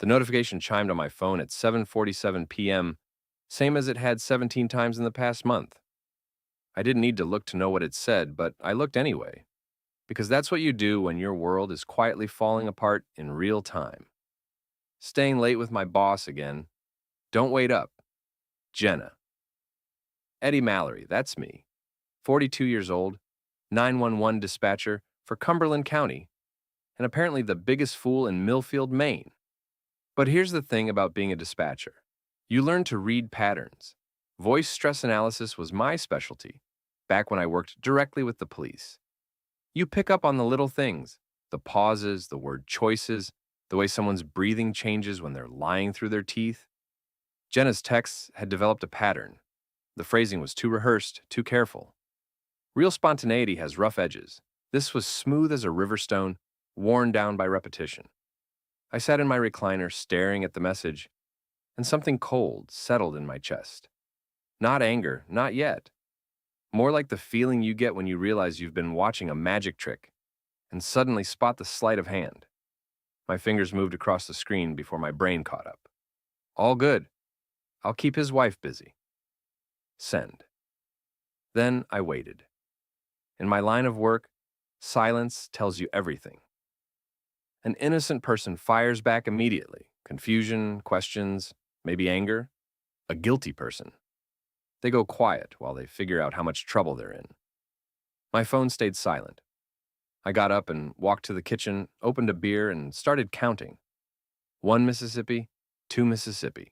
The notification chimed on my phone at 7:47 p.m., same as it had 17 times in the past month. I didn't need to look to know what it said, but I looked anyway, because that's what you do when your world is quietly falling apart in real time. Staying late with my boss again. Don't wait up. Jenna. Eddie Mallory, that's me. 42 years old, 911 dispatcher for Cumberland County, and apparently the biggest fool in Millfield, Maine. But here's the thing about being a dispatcher. You learn to read patterns. Voice stress analysis was my specialty, back when I worked directly with the police. You pick up on the little things, the pauses, the word choices, the way someone's breathing changes when they're lying through their teeth. Jenna's texts had developed a pattern. The phrasing was too rehearsed, too careful. Real spontaneity has rough edges. This was smooth as a river stone, worn down by repetition. I sat in my recliner staring at the message, and something cold settled in my chest. Not anger, not yet. More like the feeling you get when you realize you've been watching a magic trick and suddenly spot the sleight of hand. My fingers moved across the screen before my brain caught up. All good. I'll keep his wife busy. Send. Then I waited. In my line of work, silence tells you everything. An innocent person fires back immediately. Confusion, questions, maybe anger. A guilty person. They go quiet while they figure out how much trouble they're in. My phone stayed silent. I got up and walked to the kitchen, opened a beer, and started counting. 1 Mississippi, 2 Mississippi.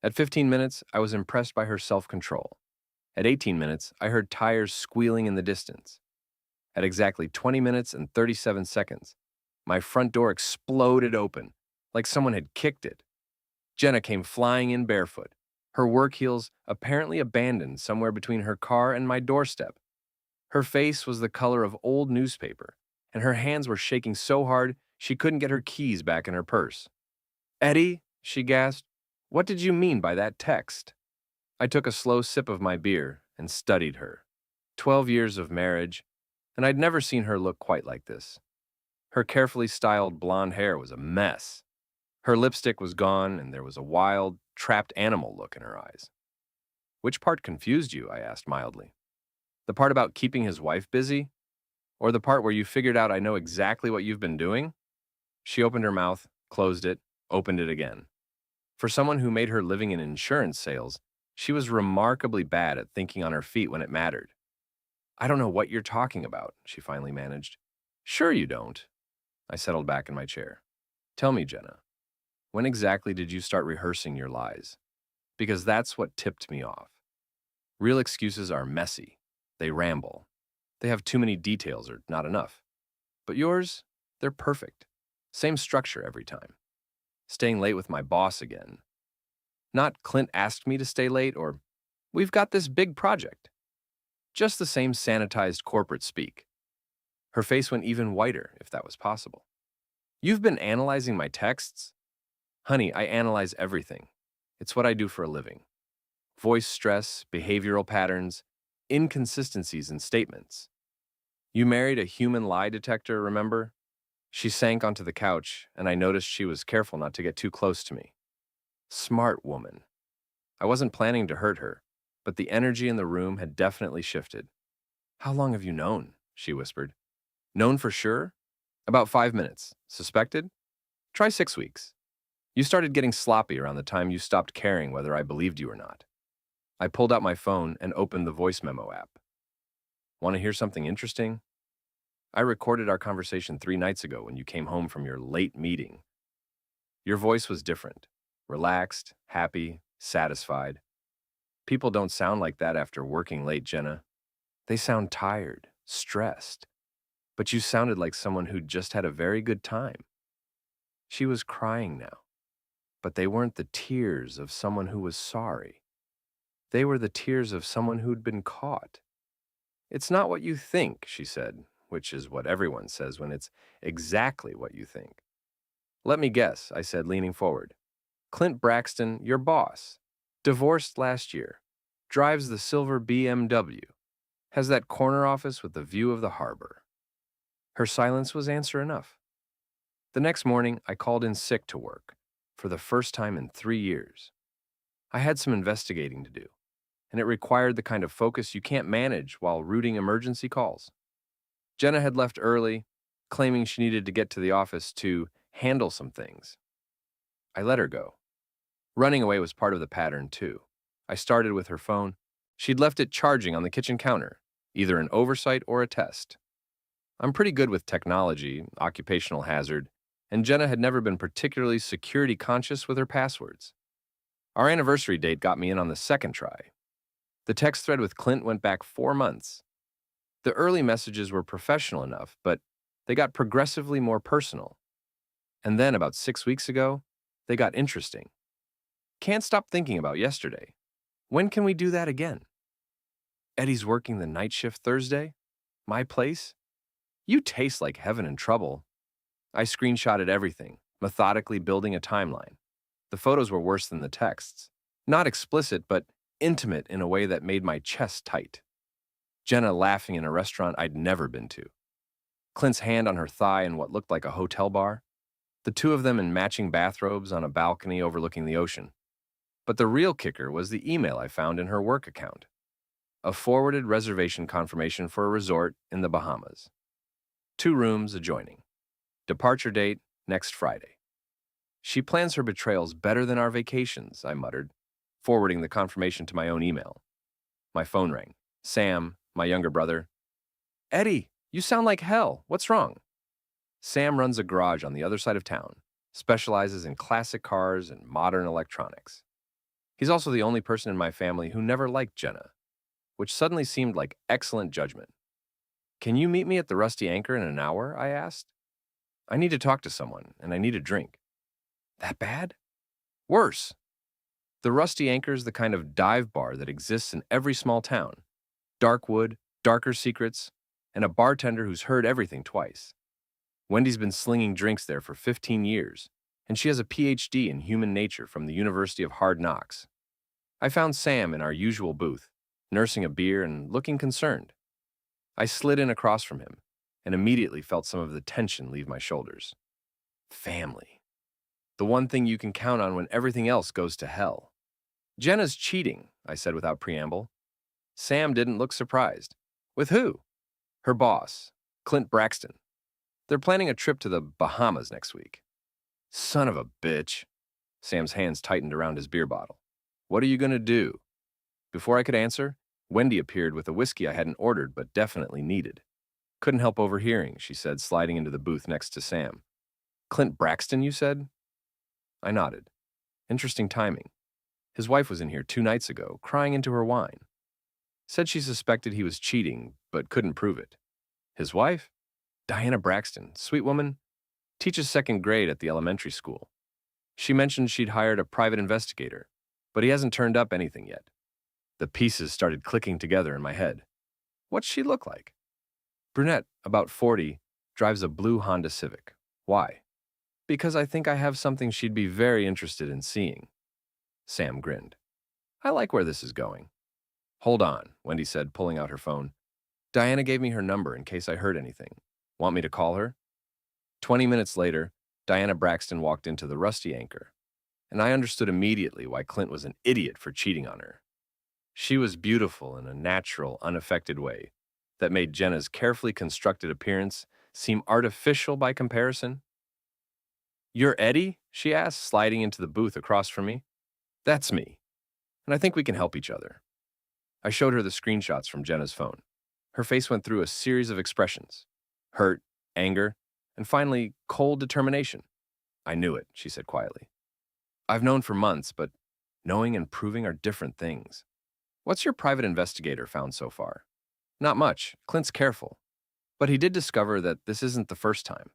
At 15 minutes, I was impressed by her self-control. At 18 minutes, I heard tires squealing in the distance. At exactly 20 minutes and 37 seconds, my front door exploded open, like someone had kicked it. Jenna came flying in barefoot, her work heels apparently abandoned somewhere between her car and my doorstep. Her face was the color of old newspaper, and her hands were shaking so hard she couldn't get her keys back in her purse. "Eddie," she gasped, "what did you mean by that text?" I took a slow sip of my beer and studied her. 12 years of marriage, and I'd never seen her look quite like this. Her carefully styled blonde hair was a mess. Her lipstick was gone, and there was a wild, trapped animal look in her eyes. "Which part confused you?" I asked mildly. "The part about keeping his wife busy? Or the part where you figured out I know exactly what you've been doing?" She opened her mouth, closed it, opened it again. For someone who made her living in insurance sales, she was remarkably bad at thinking on her feet when it mattered. "I don't know what you're talking about," she finally managed. "Sure you don't." I settled back in my chair. "Tell me, Jenna, when exactly did you start rehearsing your lies? Because that's what tipped me off. Real excuses are messy. They ramble. They have too many details or not enough. But yours, they're perfect. Same structure every time. Staying late with my boss again. Not Clint asked me to stay late or we've got this big project. Just the same sanitized corporate speak." Her face went even whiter, if that was possible. "You've been analyzing my texts?" "Honey, I analyze everything. It's what I do for a living. Voice stress, behavioral patterns, inconsistencies in statements. You married a human lie detector, remember?" She sank onto the couch, and I noticed she was careful not to get too close to me. Smart woman. I wasn't planning to hurt her, but the energy in the room had definitely shifted. "How long have you known?" she whispered. "Known for sure?" "About 5 minutes. Suspected? Try 6 weeks. You started getting sloppy around the time you stopped caring whether I believed you or not." I pulled out my phone and opened the voice memo app. "Want to hear something interesting? I recorded our conversation 3 nights ago when you came home from your late meeting. Your voice was different. Relaxed, happy, satisfied. People don't sound like that after working late, Jenna. They sound tired, stressed. But you sounded like someone who'd just had a very good time." She was crying now, but they weren't the tears of someone who was sorry. They were the tears of someone who'd been caught. "It's not what you think," she said, which is what everyone says when it's exactly what you think. "Let me guess," I said, leaning forward. "Clint Braxton, your boss. Divorced last year. Drives the silver BMW. Has that corner office with the view of the harbor." Her silence was answer enough. The next morning, I called in sick to work. for the first time in 3 years. I had some investigating to do, and it required the kind of focus you can't manage while routing emergency calls. Jenna had left early, claiming she needed to get to the office to handle some things. I let her go. Running away was part of the pattern, too. I started with her phone. She'd left it charging on the kitchen counter, either an oversight or a test. I'm pretty good with technology, occupational hazard, and Jenna had never been particularly security conscious with her passwords. Our anniversary date got me in on the second try. The text thread with Clint went back 4 months. The early messages were professional enough, but they got progressively more personal. And then, about 6 weeks ago, they got interesting. Can't stop thinking about yesterday. When can we do that again? Eddie's working the night shift Thursday? My place? You taste like heaven and trouble. I screenshotted everything, methodically building a timeline. The photos were worse than the texts. Not explicit, but intimate in a way that made my chest tight. Jenna laughing in a restaurant I'd never been to. Clint's hand on her thigh in what looked like a hotel bar. The two of them in matching bathrobes on a balcony overlooking the ocean. But the real kicker was the email I found in her work account. A forwarded reservation confirmation for a resort in the Bahamas. 2 rooms adjoining. Departure date next Friday. She plans her betrayals better than our vacations, I muttered, forwarding the confirmation to my own email. My phone rang. Sam, my younger brother. Eddie, you sound like hell. What's wrong? Sam runs a garage on the other side of town, specializes in classic cars and modern electronics. He's also the only person in my family who never liked Jenna, which suddenly seemed like excellent judgment. Can you meet me at the Rusty Anchor in an hour? I asked. I need to talk to someone, and I need a drink. That bad? Worse. The Rusty Anchor is the kind of dive bar that exists in every small town. Dark wood, darker secrets, and a bartender who's heard everything twice. Wendy's been slinging drinks there for 15 years, and she has a PhD in human nature from the University of Hard Knocks. I found Sam in our usual booth, nursing a beer and looking concerned. I slid in across from him and immediately felt some of the tension leave my shoulders. Family. The one thing you can count on when everything else goes to hell. Jenna's cheating, I said without preamble. Sam didn't look surprised. With who? Her boss, Clint Braxton. They're planning a trip to the Bahamas next week. Son of a bitch. Sam's hands tightened around his beer bottle. What are you going to do? Before I could answer, Wendy appeared with a whiskey I hadn't ordered but definitely needed. Couldn't help overhearing, she said, sliding into the booth next to Sam. Clint Braxton, you said? I nodded. Interesting timing. His wife was in here 2 nights ago, crying into her wine. Said she suspected he was cheating, but couldn't prove it. His wife? Diana Braxton, sweet woman, teaches 2nd grade at the elementary school. She mentioned she'd hired a private investigator, but he hasn't turned up anything yet. The pieces started clicking together in my head. What's she look like? Brunette, about 40, drives a blue Honda Civic. Why? Because I think I have something she'd be very interested in seeing. Sam grinned. I like where this is going. Hold on, Wendy said, pulling out her phone. Diana gave me her number in case I heard anything. Want me to call her? 20 minutes later, Diana Braxton walked into the Rusty Anchor, and I understood immediately why Clint was an idiot for cheating on her. She was beautiful in a natural, unaffected way that made Jenna's carefully constructed appearance seem artificial by comparison. You're Eddie? She asked, sliding into the booth across from me. That's me, and I think we can help each other. I showed her the screenshots from Jenna's phone. Her face went through a series of expressions. Hurt, anger, and finally, cold determination. I knew it, she said quietly. I've known for months, but knowing and proving are different things. What's your private investigator found so far? Not much. Clint's careful. But he did discover that this isn't the first time.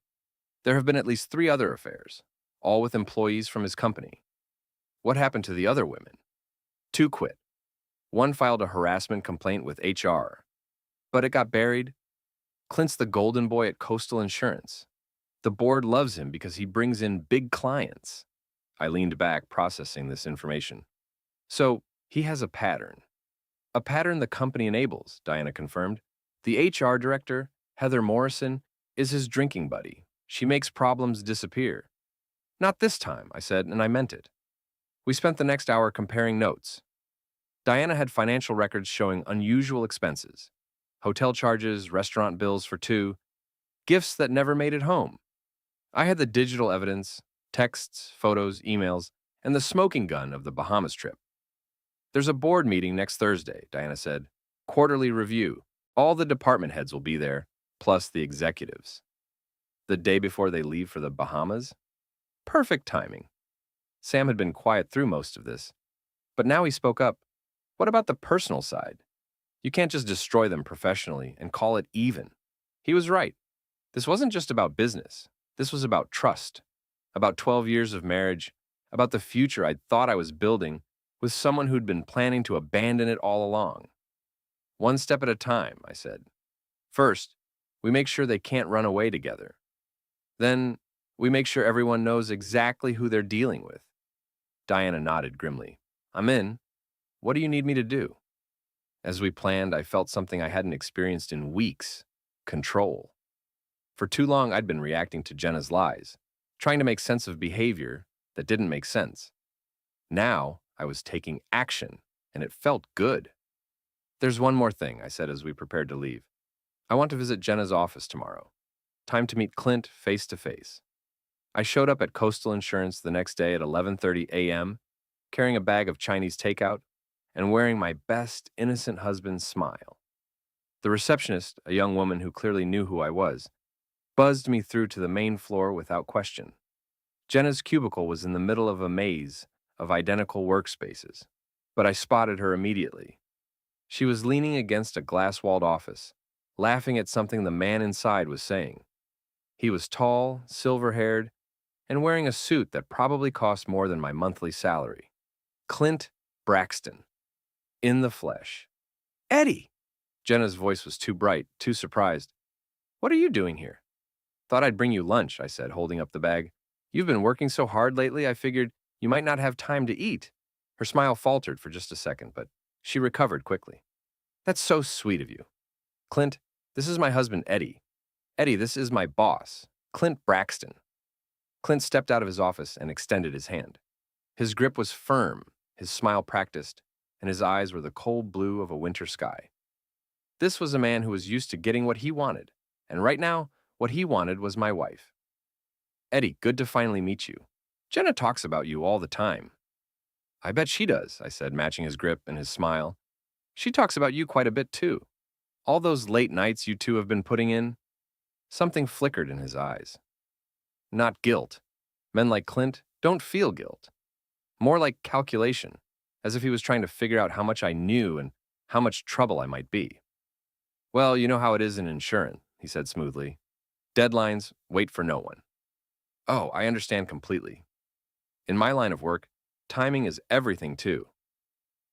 There have been at least 3 other affairs, all with employees from his company. What happened to the other women? 2 quit. One filed a harassment complaint with HR, but it got buried. Clint's the golden boy at Coastal Insurance. The board loves him because he brings in big clients. I leaned back, processing this information. So, he has a pattern. A pattern the company enables, Diana confirmed. The HR director, Heather Morrison, is his drinking buddy. She makes problems disappear. Not this time, I said, and I meant it. We spent the next hour comparing notes. Diana had financial records showing unusual expenses: hotel charges, restaurant bills for two, gifts that never made it home. I had the digital evidence, texts, photos, emails, and the smoking gun of the Bahamas trip. There's a board meeting next Thursday, Diana said. Quarterly review. All the department heads will be there, plus the executives. The day before they leave for the Bahamas? Perfect timing. Sam had been quiet through most of this, but now he spoke up. What about the personal side? You can't just destroy them professionally and call it even. He was right. This wasn't just about business. This was about trust, about 12 years of marriage, about the future I'd thought I was building with someone who'd been planning to abandon it all along. One step at a time, I said. First, we make sure they can't run away together. Then, we make sure everyone knows exactly who they're dealing with. Diana nodded grimly. I'm in. What do you need me to do? As we planned, I felt something I hadn't experienced in weeks: control. For too long, I'd been reacting to Jenna's lies, trying to make sense of behavior that didn't make sense. Now, I was taking action, and it felt good. There's one more thing, I said as we prepared to leave. I want to visit Jenna's office tomorrow. Time to meet Clint face to face. I showed up at Coastal Insurance the next day at 11:30 a.m., carrying a bag of Chinese takeout and wearing my best innocent husband's smile. The receptionist, a young woman who clearly knew who I was, buzzed me through to the main floor without question. Jenna's cubicle was in the middle of a maze of identical workspaces, but I spotted her immediately. She was leaning against a glass-walled office, laughing at something the man inside was saying. He was tall, silver-haired, and wearing a suit that probably cost more than my monthly salary. Clint Braxton. In the flesh. Eddie! Jenna's voice was too bright, too surprised. What are you doing here? Thought I'd bring you lunch, I said, holding up the bag. You've been working so hard lately, I figured you might not have time to eat. Her smile faltered for just a second, but she recovered quickly. That's so sweet of you. Clint, this is my husband, Eddie. Eddie, this is my boss, Clint Braxton. Clint stepped out of his office and extended his hand. His grip was firm, his smile practiced, and his eyes were the cold blue of a winter sky. This was a man who was used to getting what he wanted, and right now, what he wanted was my wife. Eddie, good to finally meet you. Jenna talks about you all the time. I bet she does, I said, matching his grip and his smile. She talks about you quite a bit, too. All those late nights you two have been putting in. Something flickered in his eyes. Not guilt. Men like Clint don't feel guilt. More like calculation, as if he was trying to figure out how much I knew and how much trouble I might be. Well, you know how it is in insurance, he said smoothly. Deadlines wait for no one. Oh, I understand completely. In my line of work, timing is everything too.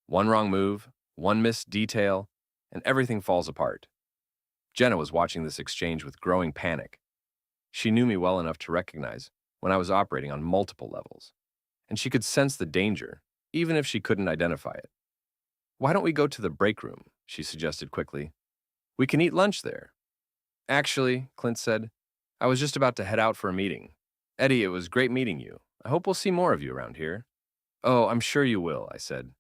One wrong move, one missed detail, and everything falls apart. Jenna was watching this exchange with growing panic. She knew me well enough to recognize when I was operating on multiple levels, and she could sense the danger, even if she couldn't identify it. Why don't we go to the break room, she suggested quickly. We can eat lunch there. Actually, Clint said, I was just about to head out for a meeting. Eddie, it was great meeting you. I hope we'll see more of you around here. Oh, I'm sure you will, I said.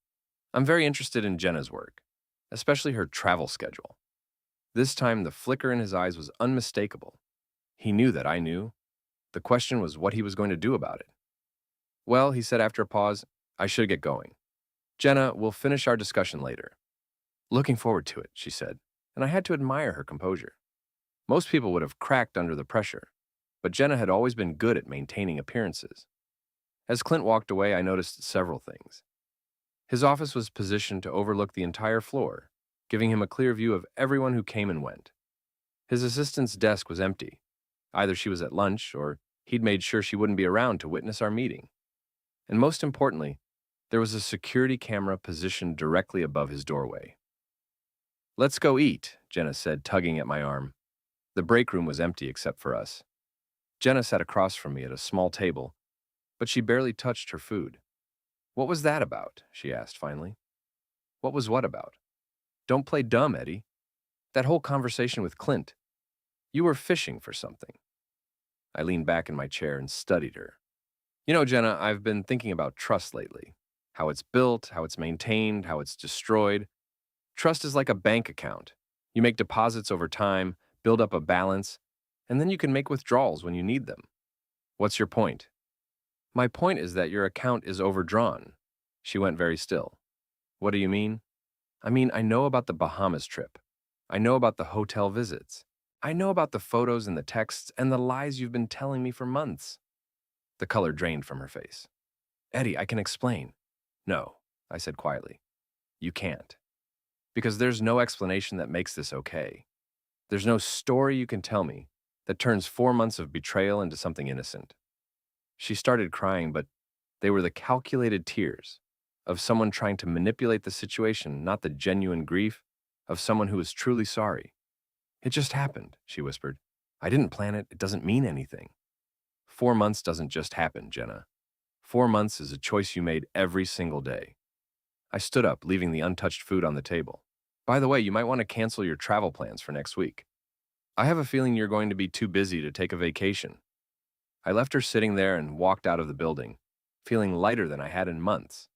I'm very interested in Jenna's work, especially her travel schedule. This time, the flicker in his eyes was unmistakable. He knew that I knew. The question was what he was going to do about it. Well, he said after a pause, I should get going. Jenna, we'll finish our discussion later. Looking forward to it, she said, and I had to admire her composure. Most people would have cracked under the pressure, but Jenna had always been good at maintaining appearances. As Clint walked away, I noticed several things. His office was positioned to overlook the entire floor, giving him a clear view of everyone who came and went. His assistant's desk was empty. Either she was at lunch or he'd made sure she wouldn't be around to witness our meeting. And most importantly, there was a security camera positioned directly above his doorway. Let's go eat, Jenna said, tugging at my arm. The break room was empty except for us. Jenna sat across from me at a small table, but she barely touched her food. What was that about? She asked finally. What was what about? Don't play dumb, Eddie. That whole conversation with Clint. You were fishing for something. I leaned back in my chair and studied her. Jenna, I've been thinking about trust lately. How it's built, how it's maintained, how it's destroyed. Trust is like a bank account. You make deposits over time, build up a balance, and then you can make withdrawals when you need them. What's your point? My point is that your account is overdrawn. She went very still. What do you mean? I know about the Bahamas trip. I know about the hotel visits. I know about the photos and the texts and the lies you've been telling me for months. The color drained from her face. Eddie, I can explain. No, I said quietly. You can't. Because there's no explanation that makes this okay. There's no story you can tell me that turns 4 months of betrayal into something innocent. She started crying, but they were the calculated tears of someone trying to manipulate the situation, not the genuine grief of someone who is truly sorry. It just happened, she whispered. I didn't plan it. It doesn't mean anything. 4 months doesn't just happen, Jenna. 4 months is a choice you made every single day. I stood up, leaving the untouched food on the table. By the way, you might want to cancel your travel plans for next week. I have a feeling you're going to be too busy to take a vacation. I left her sitting there and walked out of the building, feeling lighter than I had in months.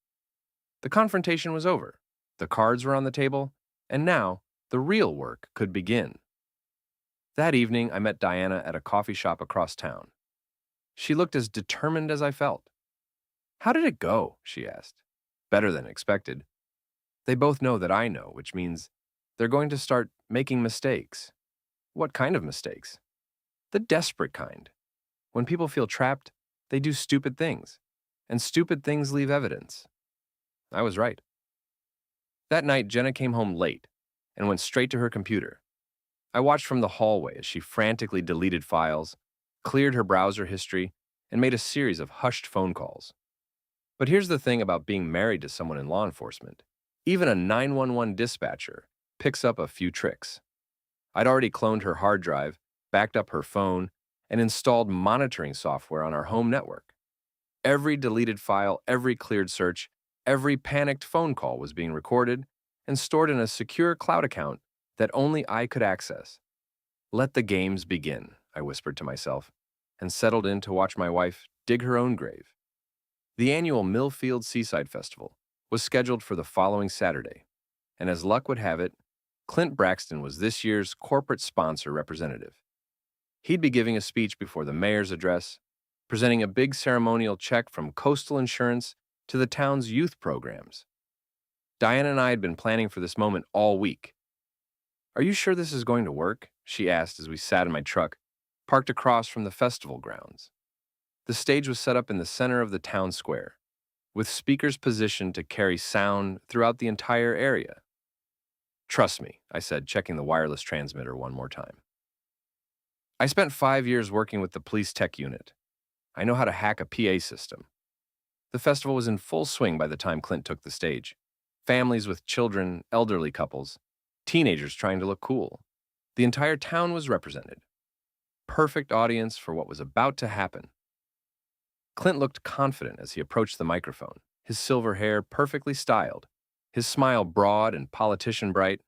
The confrontation was over. The cards were on the table, and now the real work could begin. That evening, I met Diana at a coffee shop across town. She looked as determined as I felt. How did it go? She asked. Better than expected. They both know that I know, which means they're going to start making mistakes. What kind of mistakes? The desperate kind. When people feel trapped, they do stupid things, and stupid things leave evidence. I was right. That night, Jenna came home late and went straight to her computer. I watched from the hallway as she frantically deleted files, cleared her browser history, and made a series of hushed phone calls. But here's the thing about being married to someone in law enforcement. Even a 911 dispatcher picks up a few tricks. I'd already cloned her hard drive, backed up her phone, and installed monitoring software on our home network. Every deleted file, every cleared search, every panicked phone call was being recorded and stored in a secure cloud account that only I could access. Let the games begin, I whispered to myself, and settled in to watch my wife dig her own grave. The annual Millfield Seaside Festival was scheduled for the following Saturday, and as luck would have it, Clint Braxton was this year's corporate sponsor representative. He'd be giving a speech before the mayor's address, presenting a big ceremonial check from Coastal Insurance to the town's youth programs. Diana and I had been planning for this moment all week. Are you sure this is going to work? She asked as we sat in my truck, parked across from the festival grounds. The stage was set up in the center of the town square, with speakers positioned to carry sound throughout the entire area. Trust me, I said, checking the wireless transmitter one more time. I spent 5 years working with the police tech unit. I know how to hack a PA system. The festival was in full swing by the time Clint took the stage. Families with children, elderly couples, teenagers trying to look cool. The entire town was represented. Perfect audience for what was about to happen. Clint looked confident as he approached the microphone, his silver hair perfectly styled, his smile broad and politician bright.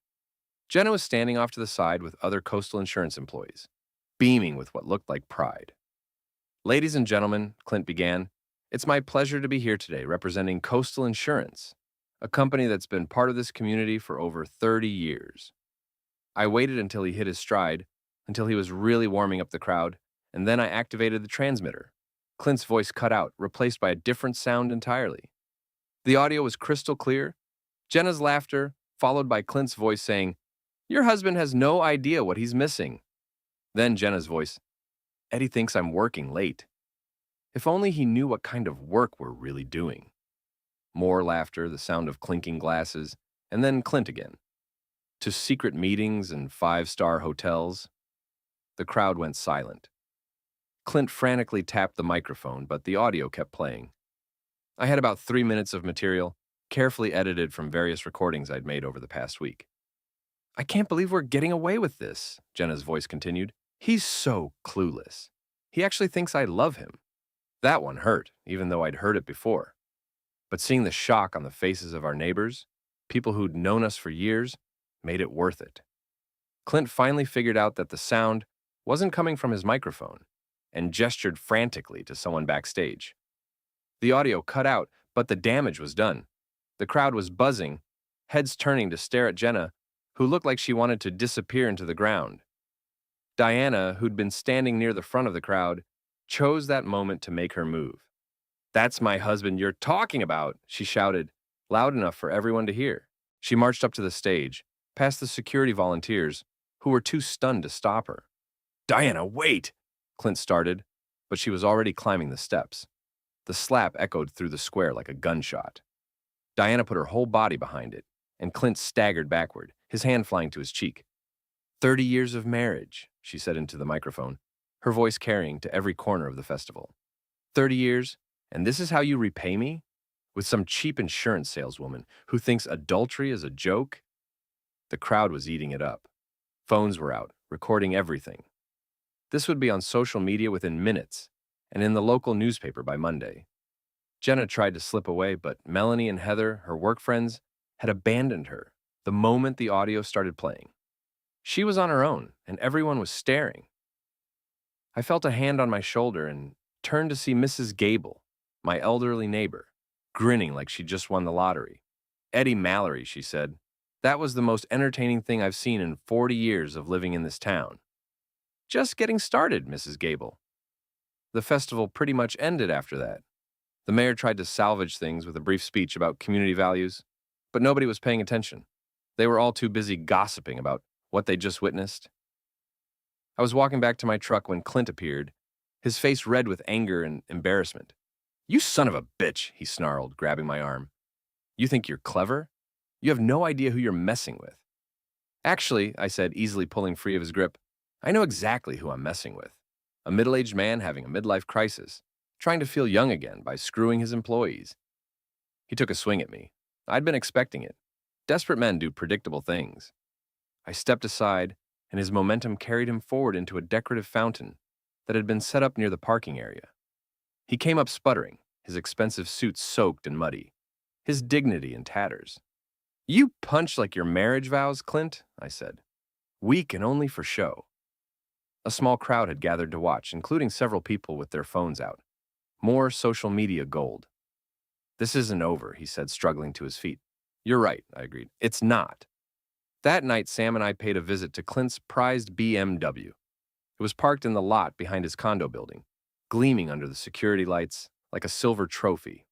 Jenna was standing off to the side with other Coastal Insurance employees, beaming with what looked like pride. Ladies and gentlemen, Clint began, it's my pleasure to be here today representing Coastal Insurance, a company that's been part of this community for over 30 years. I waited until he hit his stride, until he was really warming up the crowd, and then I activated the transmitter. Clint's voice cut out, replaced by a different sound entirely. The audio was crystal clear, Jenna's laughter, followed by Clint's voice saying, your husband has no idea what he's missing. Then Jenna's voice, Eddie thinks I'm working late. If only he knew what kind of work we're really doing. More laughter, the sound of clinking glasses, and then Clint again. To secret meetings and five-star hotels. The crowd went silent. Clint frantically tapped the microphone, but the audio kept playing. I had about 3 minutes of material, carefully edited from various recordings I'd made over the past week. I can't believe we're getting away with this, Jenna's voice continued. He's so clueless. He actually thinks I love him. That one hurt, even though I'd heard it before. But seeing the shock on the faces of our neighbors, people who'd known us for years, made it worth it. Clint finally figured out that the sound wasn't coming from his microphone and gestured frantically to someone backstage. The audio cut out, but the damage was done. The crowd was buzzing, heads turning to stare at Jenna, who looked like she wanted to disappear into the ground. Diana, who'd been standing near the front of the crowd, chose that moment to make her move. "That's my husband you're talking about," she shouted, loud enough for everyone to hear. She marched up to the stage, past the security volunteers, who were too stunned to stop her. "Diana, wait!" Clint started, but she was already climbing the steps. The slap echoed through the square like a gunshot. Diana put her whole body behind it, and Clint staggered backward, his hand flying to his cheek. 30 years of marriage," she said into the microphone, her voice carrying to every corner of the festival. 30 years, and this is how you repay me? With some cheap insurance saleswoman who thinks adultery is a joke? The crowd was eating it up. Phones were out, recording everything. This would be on social media within minutes, and in the local newspaper by Monday. Jenna tried to slip away, but Melanie and Heather, her work friends, had abandoned her the moment the audio started playing. She was on her own, and everyone was staring. I felt a hand on my shoulder and turned to see Mrs. Gable, my elderly neighbor, grinning like she'd just won the lottery. "Eddie Mallory," she said. "That was the most entertaining thing I've seen in 40 years of living in this town." "Just getting started, Mrs. Gable." The festival pretty much ended after that. The mayor tried to salvage things with a brief speech about community values, but nobody was paying attention. They were all too busy gossiping about what they just witnessed. I was walking back to my truck when Clint appeared, his face red with anger and embarrassment. "You son of a bitch," he snarled, grabbing my arm. "You think you're clever? You have no idea who you're messing with." "Actually," I said, easily pulling free of his grip, "I know exactly who I'm messing with. A middle-aged man having a midlife crisis, trying to feel young again by screwing his employees." He took a swing at me. I'd been expecting it. Desperate men do predictable things. I stepped aside, and his momentum carried him forward into a decorative fountain that had been set up near the parking area. He came up sputtering, his expensive suit soaked and muddy, his dignity in tatters. "You punch like your marriage vows, Clint," I said. "Weak and only for show." A small crowd had gathered to watch, including several people with their phones out. More social media gold. "This isn't over," he said, struggling to his feet. "You're right," I agreed. "It's not." That night, Sam and I paid a visit to Clint's prized BMW. It was parked in the lot behind his condo building, gleaming under the security lights like a silver trophy.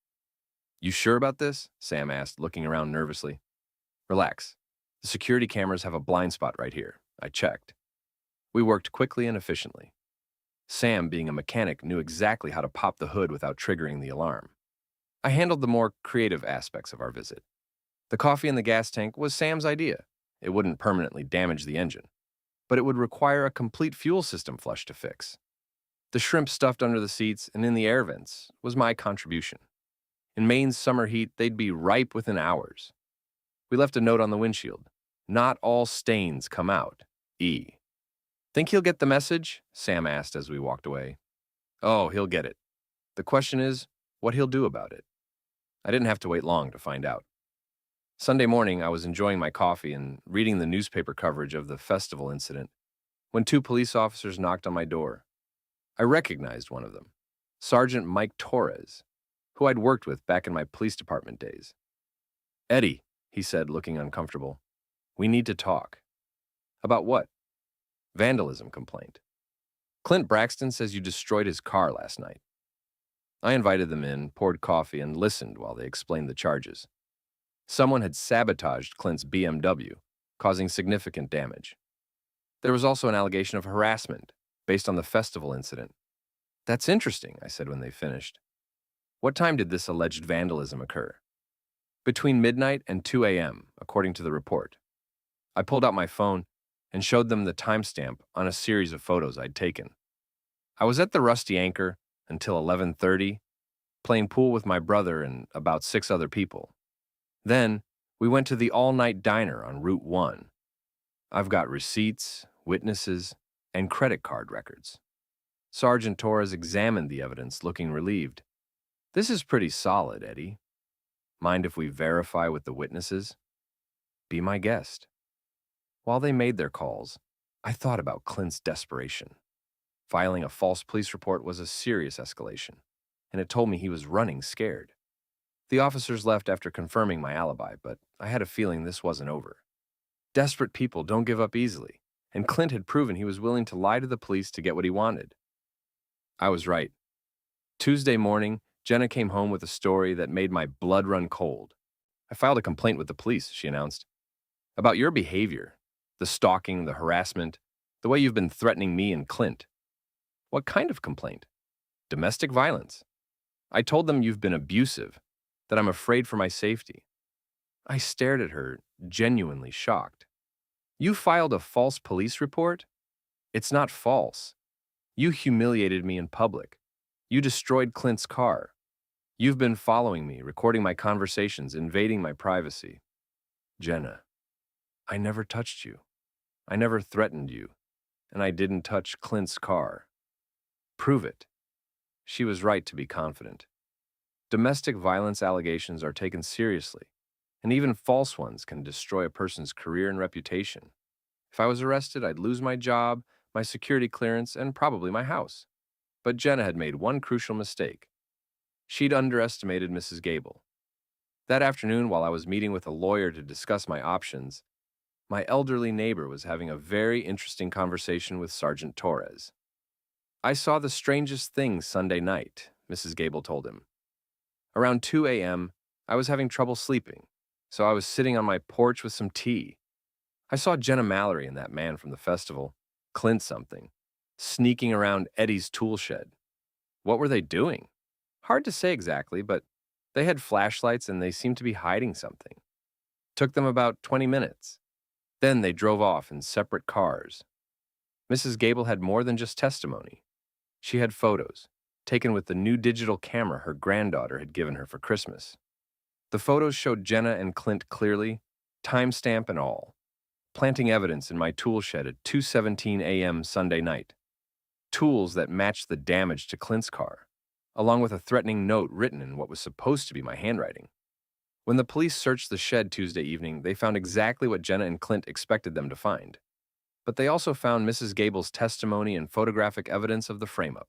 "You sure about this?" Sam asked, looking around nervously. "Relax. The security cameras have a blind spot right here." I checked. We worked quickly and efficiently. Sam, being a mechanic, knew exactly how to pop the hood without triggering the alarm. I handled the more creative aspects of our visit. The coffee in the gas tank was Sam's idea. It wouldn't permanently damage the engine, but it would require a complete fuel system flush to fix. The shrimp stuffed under the seats and in the air vents was my contribution. In Maine's summer heat, they'd be ripe within hours. We left a note on the windshield. "Not all stains come out. E." "Think he'll get the message?" Sam asked as we walked away. "Oh, he'll get it. The question is what he'll do about it." I didn't have to wait long to find out. Sunday morning, I was enjoying my coffee and reading the newspaper coverage of the festival incident when two police officers knocked on my door. I recognized one of them, Sergeant Mike Torres, who I'd worked with back in my police department days. "Eddie," he said, looking uncomfortable, "we need to talk." "About what?" "Vandalism complaint. Clint Braxton says you destroyed his car last night." I invited them in, poured coffee, and listened while they explained the charges. Someone had sabotaged Clint's BMW, causing significant damage. There was also an allegation of harassment based on the festival incident. "That's interesting," I said when they finished. "What time did this alleged vandalism occur?" "Between midnight and 2 a.m., according to the report." I pulled out my phone and showed them the timestamp on a series of photos I'd taken. "I was at the Rusty Anchor until 11:30, playing pool with my brother and about 6 other people. Then, we went to the all-night diner on Route 1. I've got receipts, witnesses, and credit card records." Sergeant Torres examined the evidence, looking relieved. "This is pretty solid, Eddie. Mind if we verify with the witnesses?" "Be my guest." While they made their calls, I thought about Clint's desperation. Filing a false police report was a serious escalation. and it told me he was running scared. The officers left after confirming my alibi, but I had a feeling this wasn't over. Desperate people don't give up easily, and Clint had proven he was willing to lie to the police to get what he wanted. I was right. Tuesday morning, Jenna came home with a story that made my blood run cold. I filed a complaint with the police, she announced, about your behavior, the stalking, the harassment, the way you've been threatening me and Clint. What kind of complaint? Domestic violence. I told them you've been abusive, that I'm afraid for my safety. I stared at her, genuinely shocked. You filed a false police report? It's not false. You humiliated me in public. You destroyed Clint's car. You've been following me, recording my conversations, invading my privacy. Jenna, I never touched you. I never threatened you. And I didn't touch Clint's car. Prove it. She was right to be confident. Domestic violence allegations are taken seriously, and even false ones can destroy a person's career and reputation. If I was arrested, I'd lose my job, my security clearance, and probably my house. But Jenna had made one crucial mistake. She'd underestimated Mrs. Gable. That afternoon, while I was meeting with a lawyer to discuss my options, my elderly neighbor was having a very interesting conversation with Sergeant Torres. I saw the strangest thing Sunday night, Mrs. Gable told him. Around 2 a.m., I was having trouble sleeping, so I was sitting on my porch with some tea. I saw Jenna Mallory and that man from the festival, Clint something, sneaking around Eddie's tool shed. What were they doing? Hard to say exactly, but they had flashlights and they seemed to be hiding something. Took them about 20 minutes. Then they drove off in separate cars. Mrs. Gable had more than just testimony. She had photos, taken with the new digital camera her granddaughter had given her for Christmas. The photos showed Jenna and Clint clearly, timestamp and all, planting evidence in my tool shed at 2:17 a.m. Sunday night. Tools that matched the damage to Clint's car, along with a threatening note written in what was supposed to be my handwriting. When the police searched the shed Tuesday evening, they found exactly what Jenna and Clint expected them to find. But they also found Mrs. Gable's testimony and photographic evidence of the frame-up.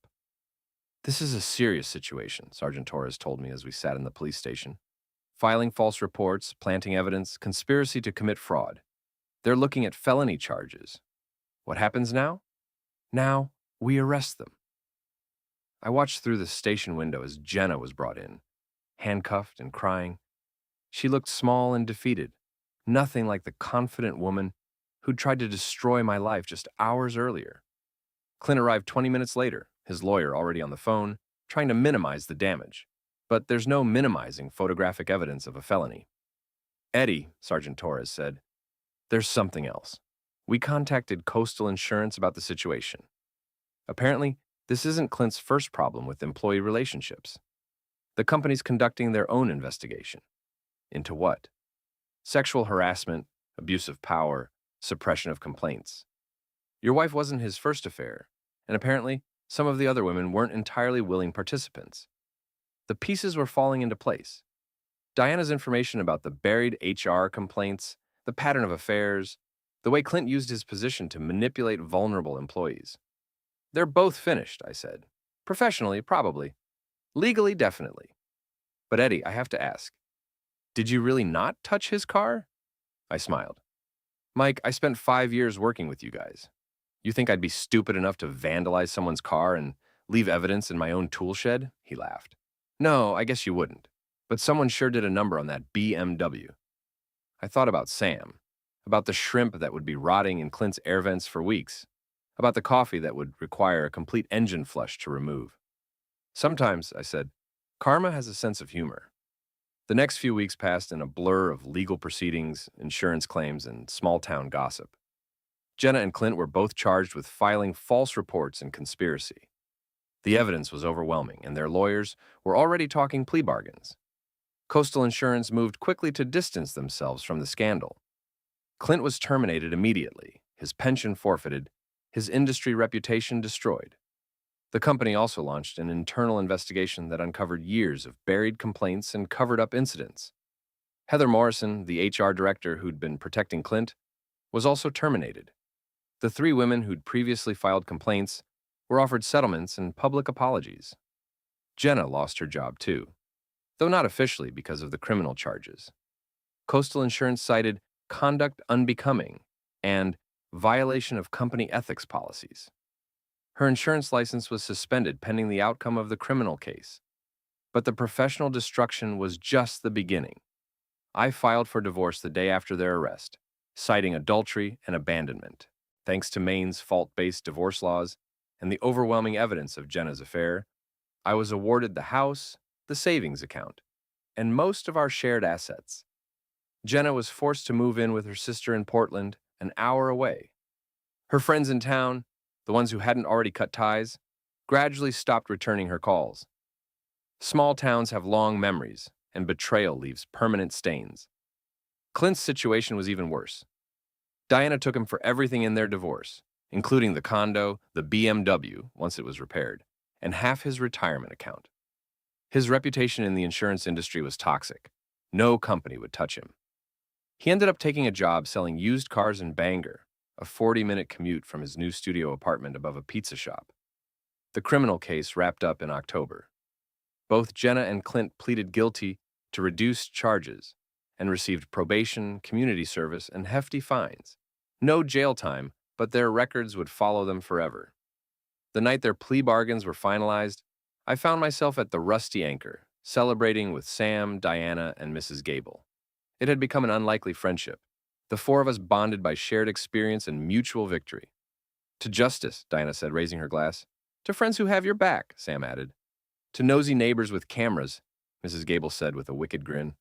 This is a serious situation, Sergeant Torres told me as we sat in the police station. Filing false reports, planting evidence, conspiracy to commit fraud. They're looking at felony charges. What happens now? Now, we arrest them. I watched through the station window as Jenna was brought in, handcuffed and crying. She looked small and defeated, nothing like the confident woman who'd tried to destroy my life just hours earlier. Clint arrived 20 minutes later, his lawyer already on the phone, trying to minimize the damage. But there's no minimizing photographic evidence of a felony. Eddie, Sergeant Torres said, there's something else. We contacted Coastal Insurance about the situation. Apparently, this isn't Clint's first problem with employee relationships. The company's conducting their own investigation. Into what? Sexual harassment, abuse of power, suppression of complaints. Your wife wasn't his first affair, and apparently, some of the other women weren't entirely willing participants. The pieces were falling into place. Diana's information about the buried HR complaints, the pattern of affairs, the way Clint used his position to manipulate vulnerable employees. They're both finished, I said. Professionally, probably. Legally, definitely. But Eddie, I have to ask, did you really not touch his car? I smiled. Mike, I spent 5 years working with you guys. You think I'd be stupid enough to vandalize someone's car and leave evidence in my own tool shed? He laughed. No, I guess you wouldn't. But someone sure did a number on that BMW. I thought about Sam, about the shrimp that would be rotting in Clint's air vents for weeks, about the coffee that would require a complete engine flush to remove. Sometimes, I said, karma has a sense of humor. The next few weeks passed in a blur of legal proceedings, insurance claims, and small-town gossip. Jenna and Clint were both charged with filing false reports and conspiracy. The evidence was overwhelming, and their lawyers were already talking plea bargains. Coastal Insurance moved quickly to distance themselves from the scandal. Clint was terminated immediately, his pension forfeited, his industry reputation destroyed. The company also launched an internal investigation that uncovered years of buried complaints and covered-up incidents. Heather Morrison, the HR director who'd been protecting Clint, was also terminated. The 3 women who'd previously filed complaints were offered settlements and public apologies. Jenna lost her job too, though not officially because of the criminal charges. Coastal Insurance cited conduct unbecoming and violation of company ethics policies. Her insurance license was suspended pending the outcome of the criminal case. But the professional destruction was just the beginning. I filed for divorce the day after their arrest, citing adultery and abandonment. Thanks to Maine's fault-based divorce laws and the overwhelming evidence of Jenna's affair, I was awarded the house, the savings account, and most of our shared assets. Jenna was forced to move in with her sister in Portland, an hour away. Her friends in town, the ones who hadn't already cut ties, gradually stopped returning her calls. Small towns have long memories, and betrayal leaves permanent stains. Clint's situation was even worse. Diana took him for everything in their divorce, including the condo, the BMW, once it was repaired, and half his retirement account. His reputation in the insurance industry was toxic. No company would touch him. He ended up taking a job selling used cars in Bangor, a 40-minute commute from his new studio apartment above a pizza shop. The criminal case wrapped up in October. Both Jenna and Clint pleaded guilty to reduced charges and received probation, community service, and hefty fines. No jail time, but their records would follow them forever. The night their plea bargains were finalized, I found myself at the Rusty Anchor, celebrating with Sam, Diana, and Mrs. Gable. It had become an unlikely friendship. The four of us bonded by shared experience and mutual victory. To justice, Diana said, raising her glass. To friends who have your back, Sam added. To nosy neighbors with cameras, Mrs. Gable said with a wicked grin.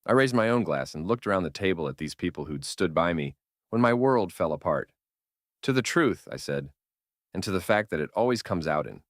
I raised my own glass and looked around the table at these people who'd stood by me when my world fell apart. To the truth, I said, and to the fact that it always comes out in